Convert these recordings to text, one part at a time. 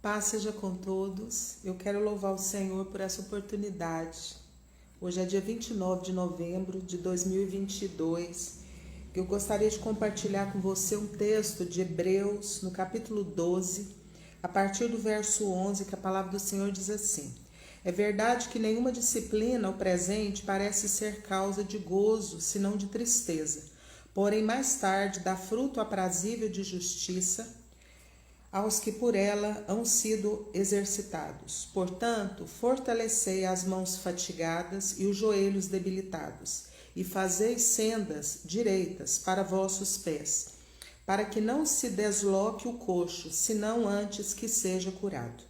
Paz seja com todos. Eu quero louvar o Senhor por essa oportunidade. Hoje é dia 29 de novembro de 2022. Eu gostaria de compartilhar com você um texto de Hebreus, no capítulo 12, a partir do verso 11, que a palavra do Senhor diz assim: É verdade que nenhuma disciplina ao presente parece ser causa de gozo, senão de tristeza. Porém, mais tarde dá fruto aprazível de justiça aos que por ela hão sido exercitados. Portanto, fortalecei as mãos fatigadas e os joelhos debilitados, e fazei sendas direitas para vossos pés, para que não se desloque o coxo, senão antes que seja curado.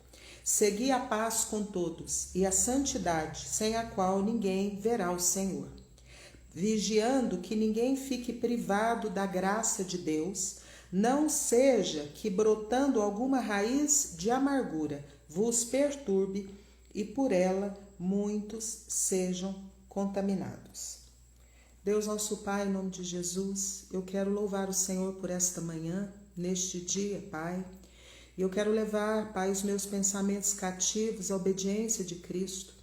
Segui a paz com todos e a santidade, sem a qual ninguém verá o Senhor. Vigiando que ninguém fique privado da graça de Deus, não seja que, brotando alguma raiz de amargura, vos perturbe e por ela muitos sejam contaminados. Deus nosso Pai, em nome de Jesus, eu quero louvar o Senhor por esta manhã, neste dia, Pai. E eu quero levar, Pai, os meus pensamentos cativos à obediência de Cristo.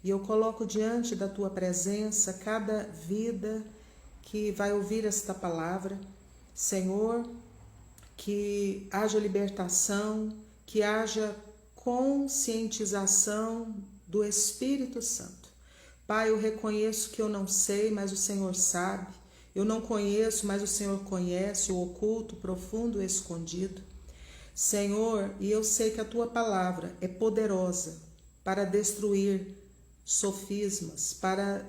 E eu coloco diante da Tua presença cada vida que vai ouvir esta palavra. Senhor, que haja libertação, que haja conscientização do Espírito Santo. Pai, eu reconheço que eu não sei, mas o Senhor sabe. Eu não conheço, mas o Senhor conhece o oculto, o profundo, o escondido. Senhor, e eu sei que a Tua palavra é poderosa para destruir sofismas, para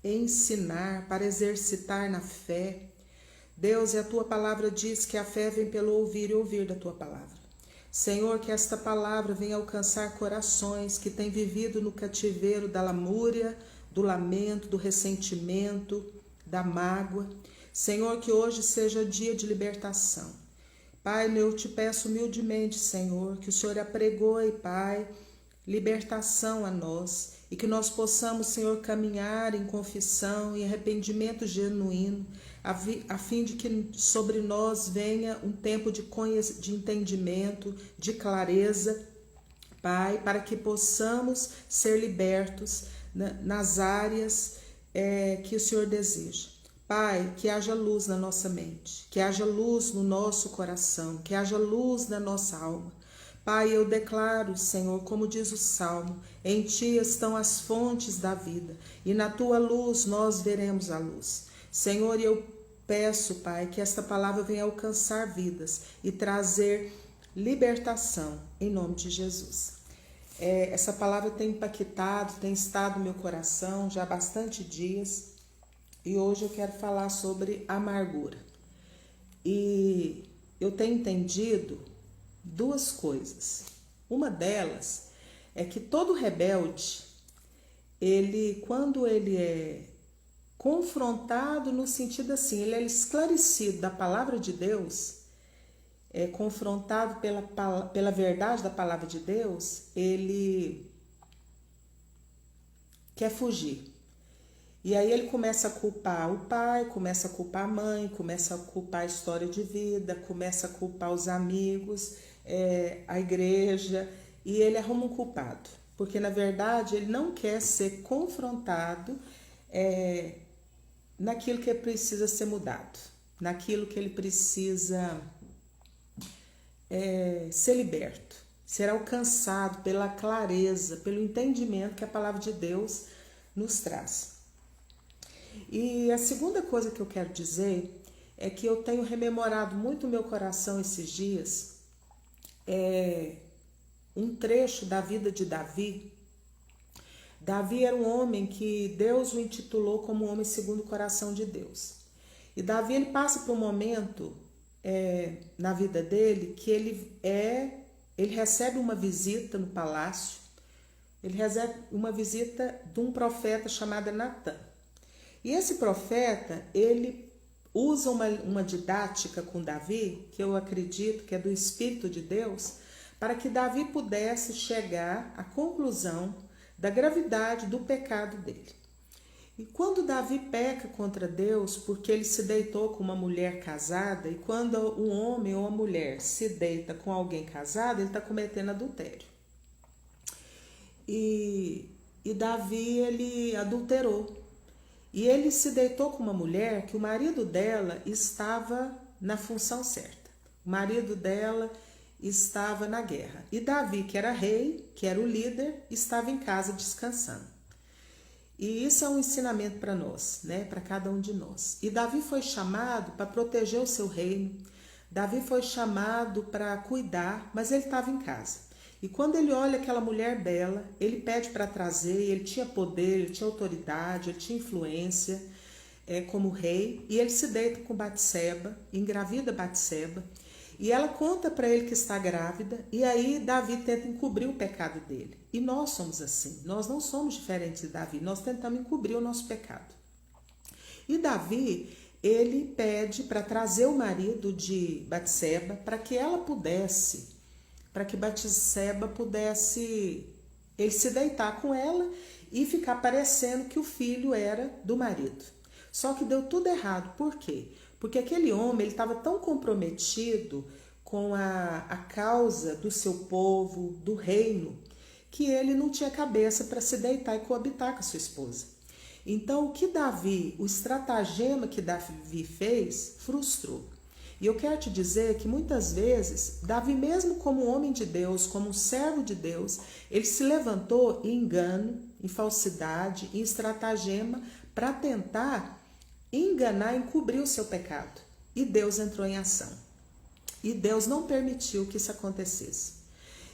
ensinar, para exercitar na fé. Deus, e a Tua palavra diz que a fé vem pelo ouvir e ouvir da Tua palavra. Senhor, que esta palavra venha alcançar corações que têm vivido no cativeiro da lamúria, do lamento, do ressentimento, da mágoa. Senhor, que hoje seja dia de libertação. Pai, eu te peço humildemente, Senhor, que o Senhor apregoe, Pai, libertação a nós e que nós possamos, Senhor, caminhar em confissão e arrependimento genuíno, a fim de que sobre nós venha um tempo de entendimento, de clareza, Pai, para que possamos ser libertos nas áreas que o Senhor deseja. Pai, que haja luz na nossa mente, que haja luz no nosso coração, que haja luz na nossa alma. Pai, eu declaro, Senhor, como diz o Salmo, em Ti estão as fontes da vida, e na Tua luz nós veremos a luz. Senhor, eu peço, Pai, que esta palavra venha alcançar vidas e trazer libertação, em nome de Jesus. Essa palavra tem impactado, tem estado no meu coração já há bastante dias, e hoje eu quero falar sobre amargura. E eu tenho entendido duas coisas. Uma delas é que todo rebelde, quando ele é confrontado no sentido assim, ele é esclarecido da palavra de Deus, é confrontado pela verdade da palavra de Deus, ele quer fugir. E aí ele começa a culpar o pai, começa a culpar a mãe, começa a culpar a história de vida, começa a culpar os amigos, a igreja, e ele arruma um culpado, porque na verdade ele não quer ser confrontado naquilo que precisa ser mudado, naquilo que ele precisa ser liberto, ser alcançado pela clareza, pelo entendimento que a palavra de Deus nos traz. E a segunda coisa que eu quero dizer é que eu tenho rememorado muito no meu coração esses dias um trecho da vida de Davi. Davi era um homem que Deus o intitulou como homem segundo o coração de Deus. E Davi ele passa por um momento na vida dele que ele recebe uma visita no palácio, ele recebe uma visita de um profeta chamado Natã. E esse profeta, ele usa uma didática com Davi, que eu acredito que é do Espírito de Deus, para que Davi pudesse chegar à conclusão da gravidade do pecado dele. E quando Davi peca contra Deus, porque ele se deitou com uma mulher casada, e quando um homem ou uma mulher se deita com alguém casado, ele está cometendo adultério. E Davi, ele adulterou. E ele se deitou com uma mulher que o marido dela estava na função certa. O marido dela estava na guerra. E Davi, que era rei, que era o líder, estava em casa descansando. E isso é um ensinamento para nós, né? Para cada um de nós. E Davi foi chamado para proteger o seu reino. Davi foi chamado para cuidar, mas ele estava em casa. E quando ele olha aquela mulher bela, ele pede para trazer, ele tinha poder, ele tinha autoridade, ele tinha influência como rei, e ele se deita com Batseba, engravida Batseba, e ela conta para ele que está grávida, e aí Davi tenta encobrir o pecado dele. E nós somos assim, nós não somos diferentes de Davi, nós tentamos encobrir o nosso pecado. E Davi, ele pede para trazer o marido de Batseba para que ela pudesse, para que Batseba pudesse ele se deitar com ela e ficar parecendo que o filho era do marido. Só que deu tudo errado. Por quê? Porque aquele homem ele estava tão comprometido com a causa do seu povo, do reino, que ele não tinha cabeça para se deitar e coabitar com a sua esposa. Então, o estratagema que Davi fez, frustrou. E eu quero te dizer que muitas vezes, Davi, mesmo como homem de Deus, como um servo de Deus, ele se levantou em engano, em falsidade, em estratagema, para tentar enganar, encobrir o seu pecado. E Deus entrou em ação. E Deus não permitiu que isso acontecesse.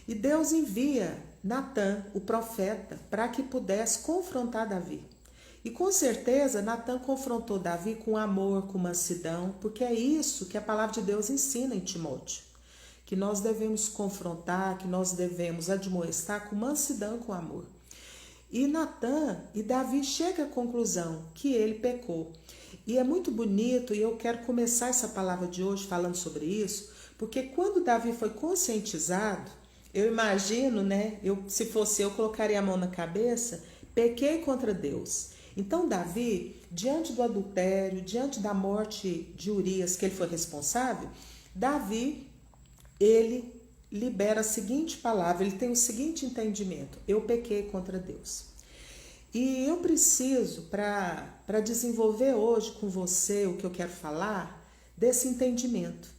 E Deus envia Natã, o profeta, para que pudesse confrontar Davi. E com certeza Natã confrontou Davi com amor, com mansidão, porque é isso que a palavra de Deus ensina em Timóteo, que nós devemos confrontar, que nós devemos admoestar com mansidão, com amor. E Davi chega à conclusão que ele pecou. E é muito bonito, e eu quero começar essa palavra de hoje falando sobre isso, porque quando Davi foi conscientizado, eu imagino, né, se fosse eu, colocaria a mão na cabeça, pequei contra Deus. Então Davi, diante do adultério, diante da morte de Urias, que ele foi responsável, Davi, ele libera a seguinte palavra, ele tem o seguinte entendimento: eu pequei contra Deus. E eu preciso, para desenvolver hoje com você o que eu quero falar, desse entendimento,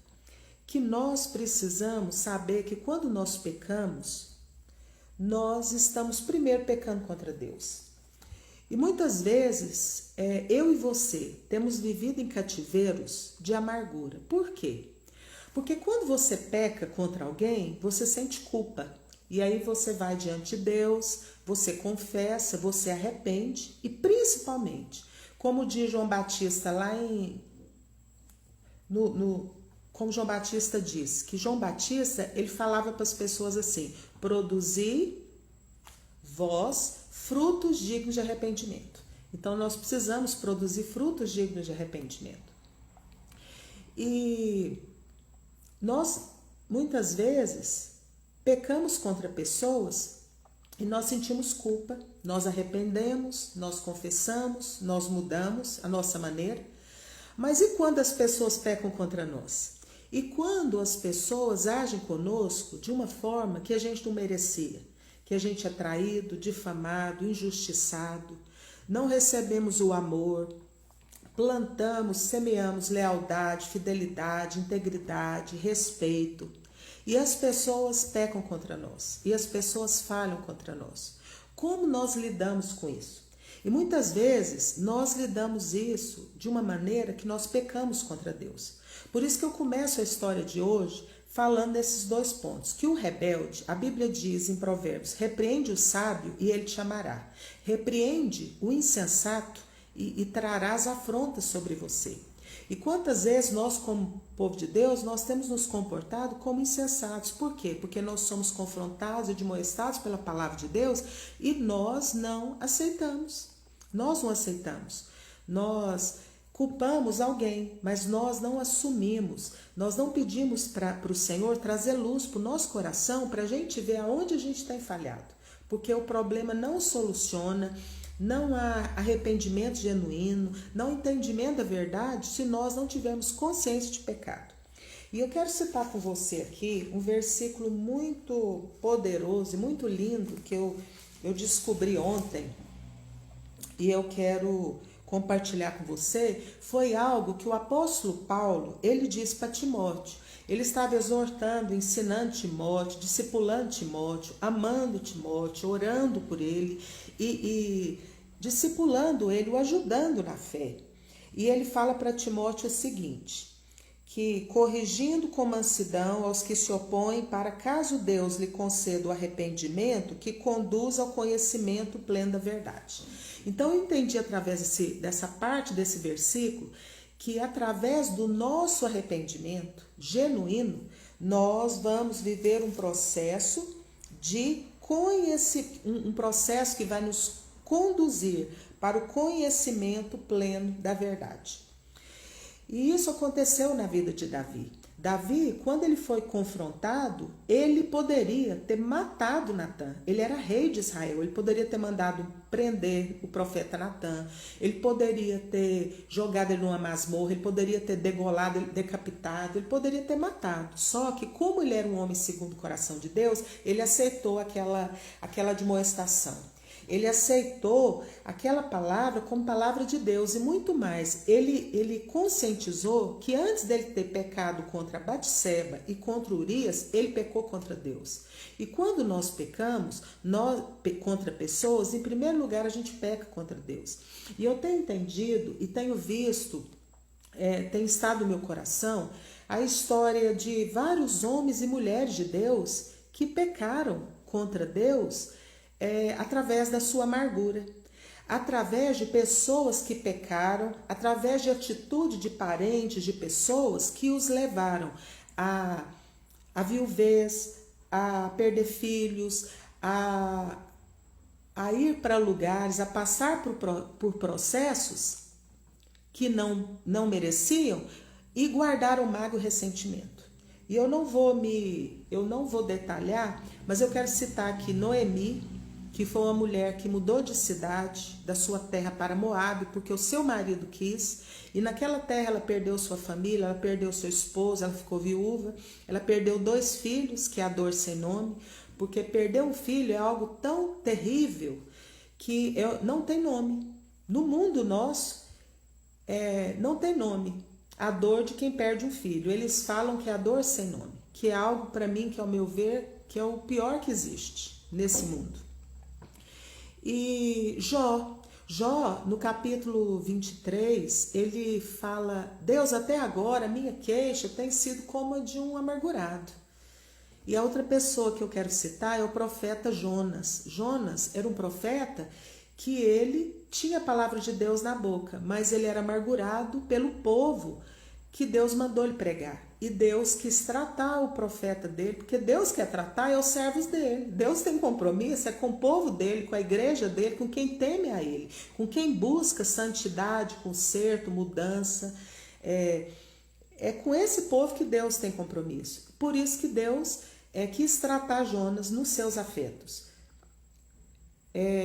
que nós precisamos saber que quando nós pecamos, nós estamos primeiro pecando contra Deus. E muitas vezes, eu e você temos vivido em cativeiros de amargura. Por quê? Porque quando você peca contra alguém, você sente culpa. E aí você vai diante de Deus, você confessa, você arrepende. E principalmente, como diz João Batista lá como João Batista diz, que João Batista, ele falava para as pessoas assim: produzi vós frutos dignos de arrependimento. Então, nós precisamos produzir frutos dignos de arrependimento. E nós, muitas vezes, pecamos contra pessoas e nós sentimos culpa, nós arrependemos, nós confessamos, nós mudamos a nossa maneira. Mas e quando as pessoas pecam contra nós? E quando as pessoas agem conosco de uma forma que a gente não merecia? Que a gente é traído, difamado, injustiçado, não recebemos o amor, plantamos, semeamos lealdade, fidelidade, integridade, respeito. E as pessoas pecam contra nós, e as pessoas falham contra nós. Como nós lidamos com isso? E muitas vezes nós lidamos isso de uma maneira que nós pecamos contra Deus. Por isso que eu começo a história de hoje falando desses dois pontos, que o rebelde, a Bíblia diz em Provérbios, repreende o sábio e ele te amará. Repreende o insensato e trarás afrontas sobre você. E quantas vezes nós, como povo de Deus, nós temos nos comportado como insensatos. Por quê? Porque nós somos confrontados e admoestados pela palavra de Deus e nós não aceitamos. Nós não aceitamos. Nós culpamos alguém, mas nós não assumimos, nós não pedimos para o Senhor trazer luz para o nosso coração para a gente ver aonde a gente está falhado, porque o problema não soluciona, não há arrependimento genuíno, não há entendimento da verdade se nós não tivermos consciência de pecado. E eu quero citar com você aqui um versículo muito poderoso e muito lindo que eu descobri ontem e eu quero compartilhar com você. Foi algo que o apóstolo Paulo, ele disse para Timóteo. Ele estava exortando, ensinando Timóteo, discipulando Timóteo, amando Timóteo, orando por ele e discipulando ele, o ajudando na fé. E ele fala para Timóteo o seguinte, que corrigindo com mansidão aos que se opõem, para caso Deus lhe conceda o arrependimento que conduz ao conhecimento pleno da verdade. Então eu entendi através dessa parte desse versículo que através do nosso arrependimento genuíno, nós vamos viver um processo de um processo que vai nos conduzir para o conhecimento pleno da verdade. E isso aconteceu na vida de Davi. Davi, quando ele foi confrontado, ele poderia ter matado Natã. Ele era rei de Israel, ele poderia ter mandado prender o profeta Natã, ele poderia ter jogado ele numa masmorra, ele poderia ter degolado, decapitado, ele poderia ter matado. Só que como ele era um homem segundo o coração de Deus, ele aceitou aquela admoestação. Ele aceitou aquela palavra como palavra de Deus e muito mais. Ele conscientizou que antes dele ter pecado contra Batseba e contra Urias, ele pecou contra Deus. E quando nós pecamos contra pessoas, em primeiro lugar a gente peca contra Deus. E eu tenho entendido e tenho visto, tem estado no meu coração, a história de vários homens e mulheres de Deus que pecaram contra Deus através da sua amargura, através de pessoas que pecaram, através de atitude de parentes, de pessoas que os levaram a viuvez, a perder filhos, a ir para lugares, a passar por processos que não mereciam e guardaram mágoa e ressentimento. E eu não vou detalhar, mas eu quero citar aqui Noemi, que foi uma mulher que mudou de cidade, da sua terra para Moabe, porque o seu marido quis, e naquela terra ela perdeu sua família, ela perdeu seu esposo, ela ficou viúva, ela perdeu 2 filhos, que é a dor sem nome, porque perder um filho é algo tão terrível que não tem nome. No mundo nosso, não tem nome a dor de quem perde um filho. Eles falam que é a dor sem nome, que é algo para mim, que ao meu ver, que é o pior que existe nesse mundo. E Jó, no capítulo 23, ele fala: Deus, até agora a minha queixa tem sido como a de um amargurado. E a outra pessoa que eu quero citar é o profeta Jonas. Jonas era um profeta que ele tinha a palavra de Deus na boca, mas ele era amargurado pelo povo que Deus mandou ele pregar. E Deus quis tratar o profeta dele, porque Deus quer tratar os servos dele. Deus tem compromisso com o povo dele, com a igreja dele, com quem teme a ele, com quem busca santidade, conserto, mudança. É com esse povo que Deus tem compromisso. Por isso que Deus quis tratar Jonas nos seus afetos.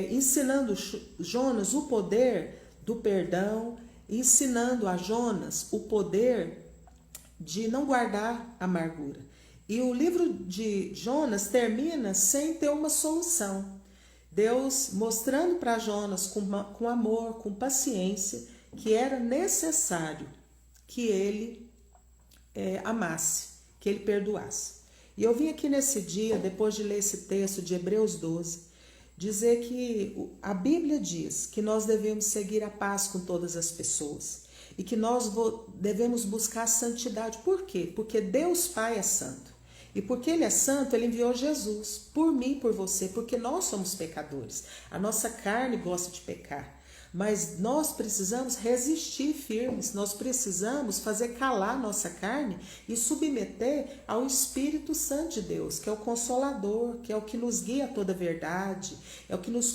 Ensinando Jonas o poder do perdão, ensinando a Jonas o poder de não guardar amargura. E o livro de Jonas termina sem ter uma solução. Deus mostrando para Jonas com amor, com paciência, que era necessário que ele amasse, que ele perdoasse. E eu vim aqui nesse dia, depois de ler esse texto de Hebreus 12, dizer que a Bíblia diz que nós devemos seguir a paz com todas as pessoas e que nós devemos buscar a santidade. Por quê? Porque Deus Pai é santo. E porque Ele é santo, Ele enviou Jesus por mim e por você, porque nós somos pecadores. A nossa carne gosta de pecar, mas nós precisamos resistir firmes, nós precisamos fazer calar nossa carne e submeter ao Espírito Santo de Deus, que é o Consolador, que é o que nos guia a toda a verdade, é o que nos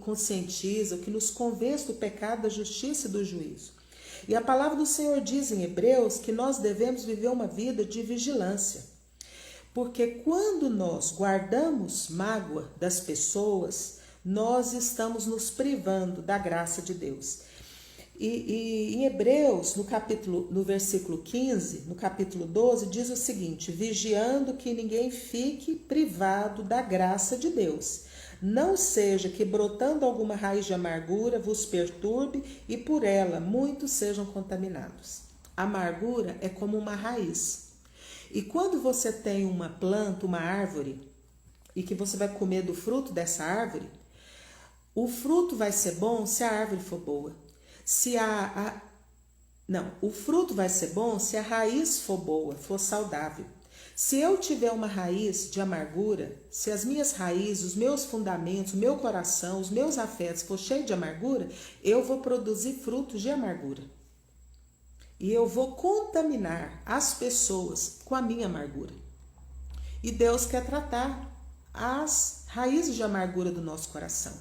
conscientiza, o que nos convence do pecado, da justiça e do juízo. E a palavra do Senhor diz em Hebreus que nós devemos viver uma vida de vigilância. Porque quando nós guardamos mágoa das pessoas, nós estamos nos privando da graça de Deus. E em Hebreus, no versículo 15, no capítulo 12, diz o seguinte: vigiando que ninguém fique privado da graça de Deus. Não seja que brotando alguma raiz de amargura vos perturbe e por ela muitos sejam contaminados. A amargura é como uma raiz. E quando você tem uma planta, uma árvore, e que você vai comer do fruto dessa árvore, o fruto vai ser bom se a árvore for boa. O fruto vai ser bom se a raiz for boa, for saudável. Se eu tiver uma raiz de amargura, se as minhas raízes, os meus fundamentos, o meu coração, os meus afetos for cheio de amargura, eu vou produzir frutos de amargura. E eu vou contaminar as pessoas com a minha amargura. E Deus quer tratar as raízes de amargura do nosso coração.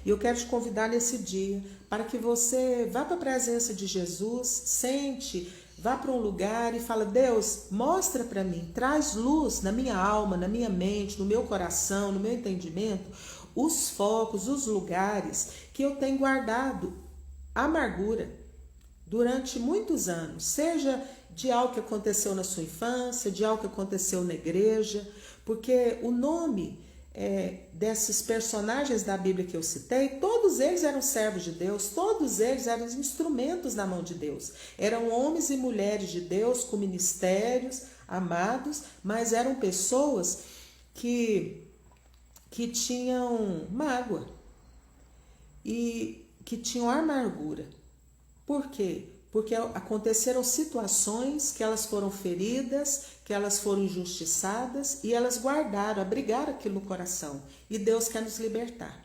E eu quero te convidar nesse dia para que você vá para a presença de Jesus, sente, vá para um lugar e fala: Deus, mostra para mim, traz luz na minha alma, na minha mente, no meu coração, no meu entendimento, os focos, os lugares que eu tenho guardado amargura durante muitos anos, seja de algo que aconteceu na sua infância, de algo que aconteceu na igreja, porque o nome desses personagens da Bíblia que eu citei, todos eles eram servos de Deus, todos eles eram instrumentos na mão de Deus. Eram homens e mulheres de Deus com ministérios, amados, mas eram pessoas que tinham mágoa e que tinham amargura. Por quê? Porque aconteceram situações que elas foram feridas, que elas foram injustiçadas e elas guardaram, abrigaram aquilo no coração. E Deus quer nos libertar.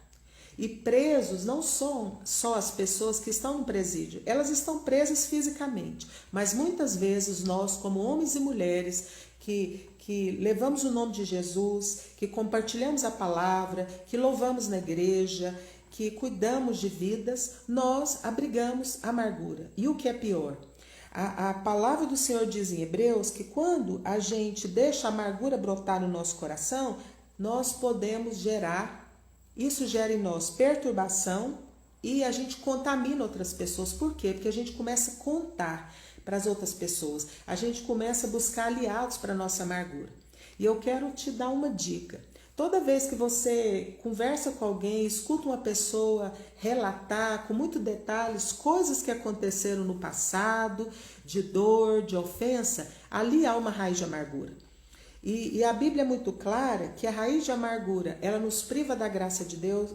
E presos não são só as pessoas que estão no presídio, elas estão presas fisicamente. Mas muitas vezes nós, como homens e mulheres que levamos o nome de Jesus, que compartilhamos a palavra, que louvamos na igreja, que cuidamos de vidas, nós abrigamos amargura. E o que é pior? A palavra do Senhor diz em Hebreus que quando a gente deixa a amargura brotar no nosso coração, nós podemos isso gera em nós perturbação e a gente contamina outras pessoas. Por quê? Porque a gente começa a contar para as outras pessoas, a gente começa a buscar aliados para a nossa amargura. E eu quero te dar uma dica. Toda vez que você conversa com alguém, escuta uma pessoa relatar com muitos detalhes coisas que aconteceram no passado, de dor, de ofensa, ali há uma raiz de amargura. E a Bíblia é muito clara que a raiz de amargura, ela nos priva da graça de Deus,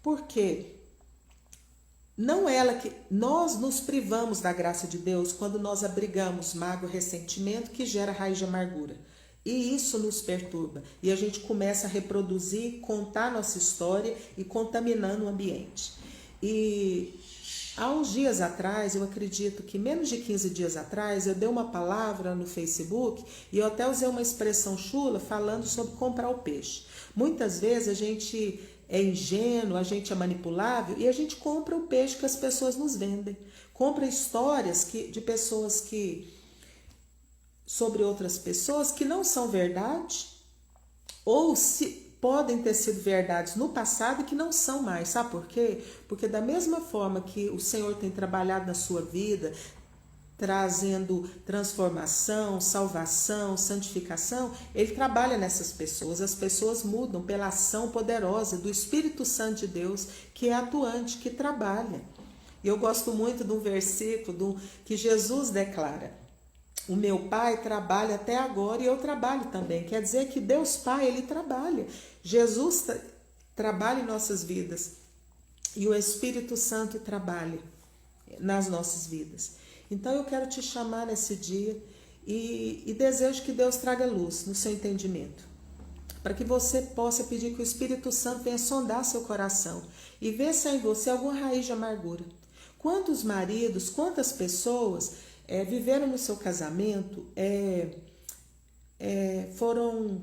por quê? Não ela que nós nos privamos da graça de Deus quando nós abrigamos mágoa, ressentimento que gera raiz de amargura. E isso nos perturba. E a gente começa a reproduzir, contar nossa história e contaminando o ambiente. E há uns dias atrás, eu acredito que menos de 15 dias atrás, eu dei uma palavra no Facebook e eu até usei uma expressão chula falando sobre comprar o peixe. Muitas vezes a gente é ingênuo, a gente é manipulável e a gente compra o peixe que as pessoas nos vendem. Compra histórias de pessoas sobre outras pessoas que não são verdade ou podem ter sido verdades no passado e que não são mais. Sabe por quê? Porque da mesma forma que o Senhor tem trabalhado na sua vida, trazendo transformação, salvação, santificação, Ele trabalha nessas pessoas. As pessoas mudam pela ação poderosa do Espírito Santo de Deus, que é atuante, que trabalha. E eu gosto muito de um versículo que Jesus declara: o meu Pai trabalha até agora e eu trabalho também. Quer dizer que Deus Pai, Ele trabalha. Jesus trabalha em nossas vidas. E o Espírito Santo trabalha nas nossas vidas. Então eu quero te chamar nesse dia e desejo que Deus traga luz no seu entendimento. Para que você possa pedir que o Espírito Santo venha sondar seu coração e ver se há em você alguma raiz de amargura. Quantos maridos, quantas pessoas viveram no seu casamento, foram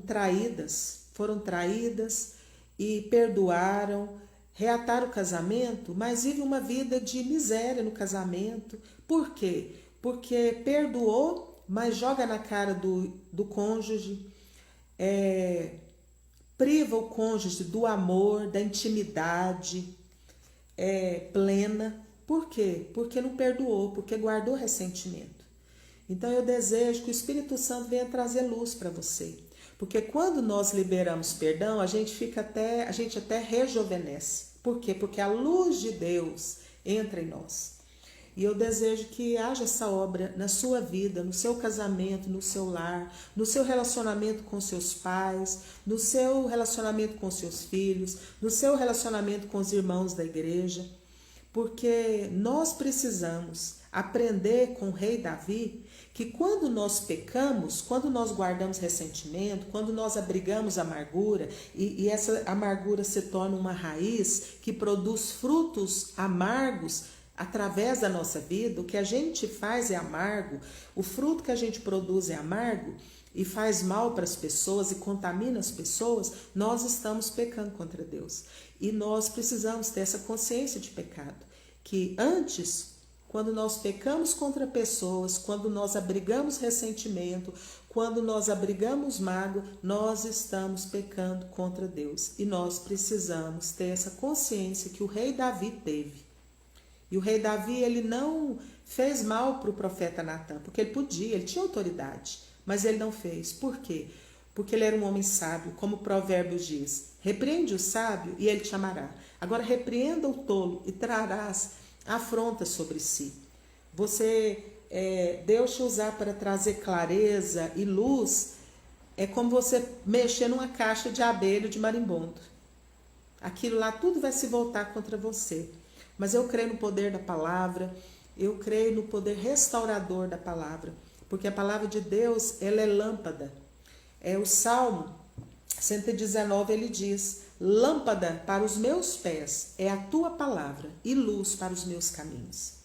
traídas e perdoaram, reataram o casamento, mas vivem uma vida de miséria no casamento. Por quê? Porque perdoou, mas joga na cara do cônjuge, priva o cônjuge do amor, da intimidade plena. Por quê? Porque não perdoou, porque guardou ressentimento. Então eu desejo que o Espírito Santo venha trazer luz para você. Porque quando nós liberamos perdão, a gente até rejuvenesce. Por quê? Porque a luz de Deus entra em nós. E eu desejo que haja essa obra na sua vida, no seu casamento, no seu lar, no seu relacionamento com seus pais, no seu relacionamento com seus filhos, no seu relacionamento com os irmãos da igreja. Porque nós precisamos aprender com o rei Davi que quando nós pecamos, quando nós guardamos ressentimento, quando nós abrigamos amargura e essa amargura se torna uma raiz que produz frutos amargos através da nossa vida, o que a gente faz é amargo, o fruto que a gente produz é amargo e faz mal para as pessoas e contamina as pessoas, nós estamos pecando contra Deus. E nós precisamos ter essa consciência de pecado, que antes, quando nós pecamos contra pessoas, quando nós abrigamos ressentimento, quando nós abrigamos mágoa, nós estamos pecando contra Deus. E nós precisamos ter essa consciência que o rei Davi teve. E o rei Davi, ele não fez mal para o profeta Natan, porque ele podia, ele tinha autoridade, mas ele não fez. Por quê? Porque ele era um homem sábio, como o provérbio diz, repreende o sábio e ele te amará. Agora repreenda o tolo e trarás afronta sobre si. Deus te usar para trazer clareza e luz, é como você mexer numa caixa de abelha de marimbondo. Aquilo lá tudo vai se voltar contra você. Mas eu creio no poder da palavra, eu creio no poder restaurador da palavra, porque a palavra de Deus, ela é lâmpada. O Salmo 119, ele diz, lâmpada para os meus pés é a tua palavra e luz para os meus caminhos.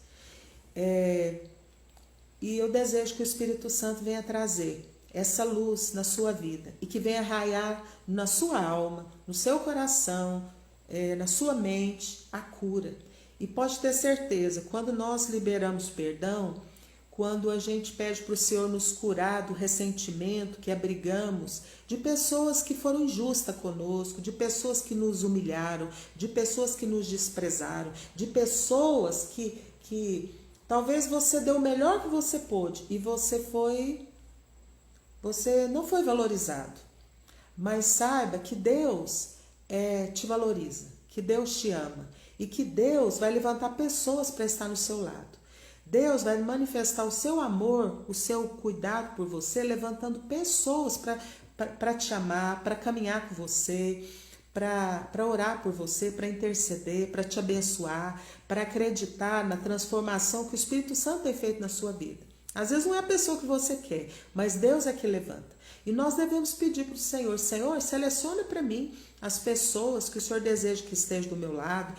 E eu desejo que o Espírito Santo venha trazer essa luz na sua vida e que venha raiar na sua alma, no seu coração, na sua mente, a cura. E pode ter certeza, quando nós liberamos perdão, quando a gente pede para o Senhor nos curar do ressentimento que abrigamos, de pessoas que foram injustas conosco, de pessoas que nos humilharam, de pessoas que nos desprezaram, de pessoas que talvez você deu o melhor que você pôde e você não foi valorizado. Mas saiba que Deus te valoriza, que Deus te ama e que Deus vai levantar pessoas para estar no seu lado. Deus vai manifestar o seu amor, o seu cuidado por você, levantando pessoas para te amar, para caminhar com você, para orar por você, para interceder, para te abençoar, para acreditar na transformação que o Espírito Santo tem feito na sua vida. Às vezes não é a pessoa que você quer, mas Deus é que levanta. E nós devemos pedir para o Senhor, Senhor, selecione para mim as pessoas que o Senhor deseja que estejam do meu lado,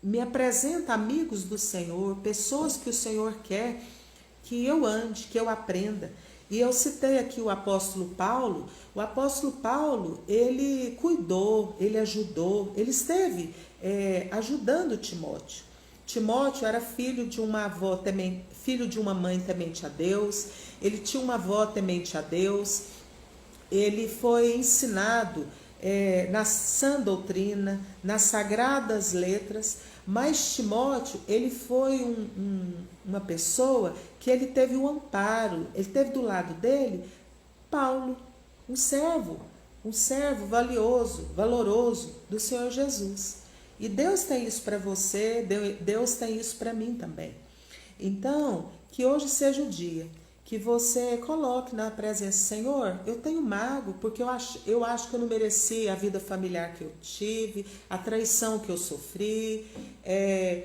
me apresenta amigos do Senhor, pessoas que o Senhor quer que eu ande, que eu aprenda. E eu citei aqui o apóstolo Paulo. O apóstolo Paulo, ele cuidou, ele ajudou, ele esteve ajudando Timóteo. Timóteo era filho de uma mãe temente a Deus, ele tinha uma avó temente a Deus, ele foi ensinado na sã doutrina, nas sagradas letras, mas Timóteo, ele foi uma pessoa que ele teve um amparo, ele teve do lado dele Paulo, um servo valoroso do Senhor Jesus. E Deus tem isso para você, Deus tem isso para mim também. Então, que hoje seja o dia que você coloque na presença, Senhor, eu tenho mágoa, porque eu acho que eu não mereci a vida familiar que eu tive, a traição que eu sofri,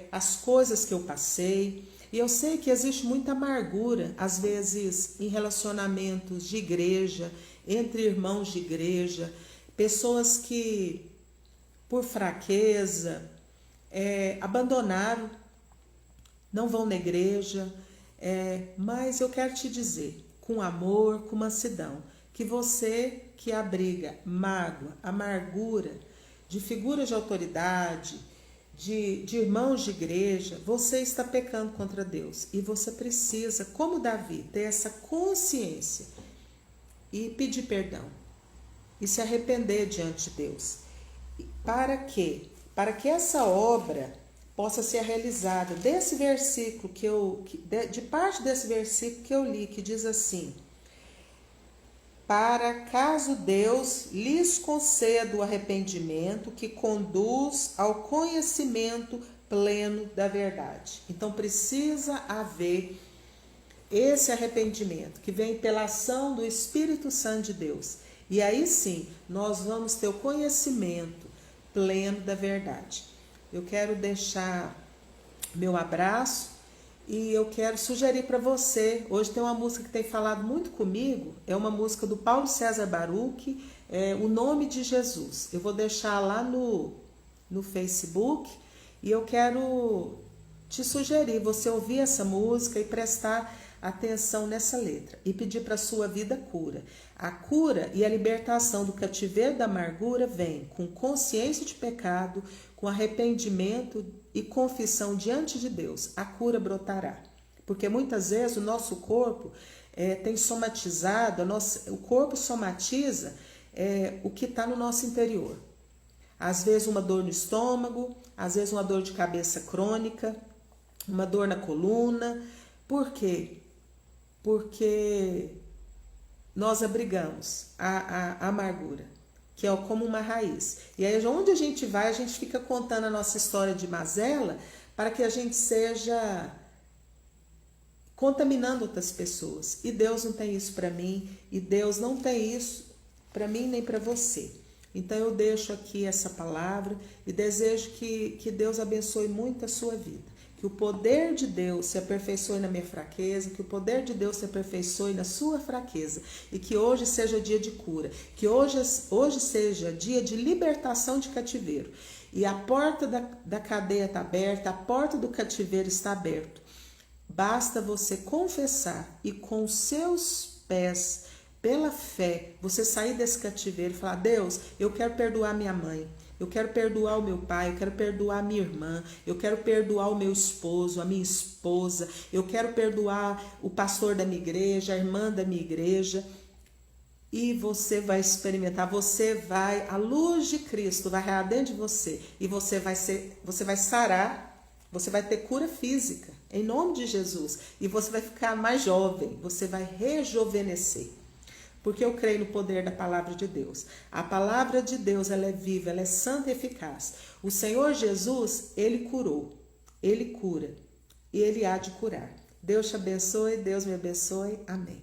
as coisas que eu passei. E eu sei que existe muita amargura, às vezes, em relacionamentos de igreja, entre irmãos de igreja, pessoas que, por fraqueza, abandonaram, não vão na igreja. Mas eu quero te dizer, com amor, com mansidão, que você que abriga mágoa, amargura, de figuras de autoridade, de irmãos de igreja, você está pecando contra Deus. E você precisa, como Davi, ter essa consciência e pedir perdão. e se arrepender diante de Deus. Para quê? Para que essa obra possa ser realizada. Desse versículo de parte desse versículo que eu li, que diz assim: para caso Deus lhes conceda o arrependimento que conduz ao conhecimento pleno da verdade. Então precisa haver esse arrependimento que vem pela ação do Espírito Santo de Deus. E aí sim, nós vamos ter o conhecimento pleno da verdade. Eu quero deixar meu abraço e eu quero sugerir para você. Hoje tem uma música que tem falado muito comigo, é uma música do Paulo César Baruch, O Nome de Jesus. Eu vou deixar lá no Facebook e eu quero te sugerir você ouvir essa música e prestar atenção nessa letra e pedir para a sua vida cura. A cura e a libertação do cativeiro da amargura vem com consciência de pecado, com arrependimento e confissão diante de Deus. A cura brotará. Porque muitas vezes o nosso corpo tem somatizado, o corpo somatiza o que está no nosso interior. Às vezes uma dor no estômago, às vezes uma dor de cabeça crônica, uma dor na coluna. Por quê? Porque nós abrigamos a amargura, que é como uma raiz. E aí onde a gente vai, a gente fica contando a nossa história de mazela para que a gente seja contaminando outras pessoas. E Deus não tem isso para mim, e Deus não tem isso para mim nem para você. Então eu deixo aqui essa palavra e desejo que Deus abençoe muito a sua vida. Que o poder de Deus se aperfeiçoe na minha fraqueza, que o poder de Deus se aperfeiçoe na sua fraqueza e que hoje seja dia de cura, que hoje seja dia de libertação de cativeiro e a porta da cadeia está aberta, a porta do cativeiro está aberta. Basta você confessar e com seus pés, pela fé, você sair desse cativeiro e falar: Deus, eu quero perdoar minha mãe. Eu quero perdoar o meu pai, eu quero perdoar a minha irmã, eu quero perdoar o meu esposo, a minha esposa, eu quero perdoar o pastor da minha igreja, a irmã da minha igreja. E você vai experimentar, a luz de Cristo vai raiar dentro de você e você vai sarar, você vai ter cura física, em nome de Jesus. E você vai ficar mais jovem, você vai rejuvenescer. Porque eu creio no poder da palavra de Deus. A palavra de Deus, ela é viva, ela é santa e eficaz. O Senhor Jesus, Ele curou, Ele cura e Ele há de curar. Deus te abençoe, Deus me abençoe. Amém.